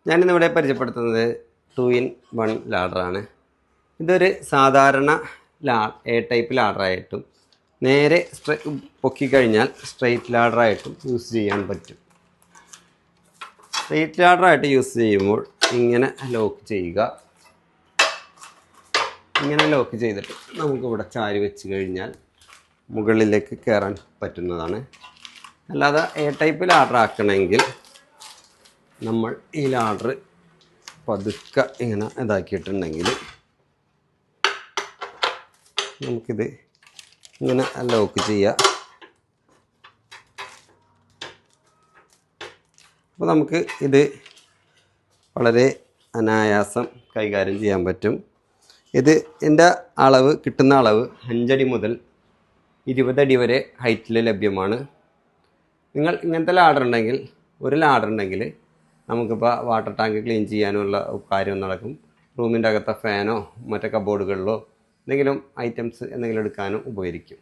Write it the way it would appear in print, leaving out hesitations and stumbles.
ഞാനിന്നിവിടെ പരിചയപ്പെടുത്തുന്നത് 2-in-1 ലാഡറാണ്. ഇതൊരു സാധാരണ എ ടൈപ്പ് ലാഡറായിട്ടും നേരെ പൊക്കി കഴിഞ്ഞാൽ സ്ട്രെയിറ്റ് ലാഡറായിട്ടും യൂസ് ചെയ്യാൻ പറ്റും. സ്ട്രെയിറ്റ് ലാഡറായിട്ട് യൂസ് ചെയ്യുമ്പോൾ ഇങ്ങനെ ലോക്ക് ചെയ്യുക. ഇങ്ങനെ ലോക്ക് ചെയ്തിട്ട് നമുക്കിവിടെ ചാരി വെച്ച് കഴിഞ്ഞാൽ മുകളിലേക്ക് കയറാൻ പറ്റുന്നതാണ്. അല്ലാതെ എ ടൈപ്പ് ലാഡർ ആക്കണമെങ്കിൽ നമ്മൾ ഈ ലാഡർ പതുക്കെ ഇങ്ങനെ ഇതാക്കിയിട്ടുണ്ടെങ്കിൽ നമുക്കിത് ഇങ്ങനെ ലോക്ക് ചെയ്യാം. അപ്പോൾ നമുക്ക് ഇത് വളരെ അനായാസം കൈകാര്യം ചെയ്യാൻ പറ്റും. ഇതിൻ്റെ അളവ് കിട്ടുന്ന അളവ് 5 അടി മുതൽ 20 അടി വരെ ഹൈറ്റിൽ ലഭ്യമാണ്. നിങ്ങൾ ഇങ്ങനത്തെ ലാഡർ ഉണ്ടെങ്കിൽ നമുക്കിപ്പോൾ വാട്ടർ ടാങ്ക് ക്ലീൻ ചെയ്യാനുള്ള കാര്യം നടക്കും. റൂമിൻ്റെ അകത്തെ ഫാനോ മറ്റേ കബോർഡുകളിലോ എന്തെങ്കിലും ഐറ്റംസ് എന്തെങ്കിലും എടുക്കാനും ഉപകരിക്കും.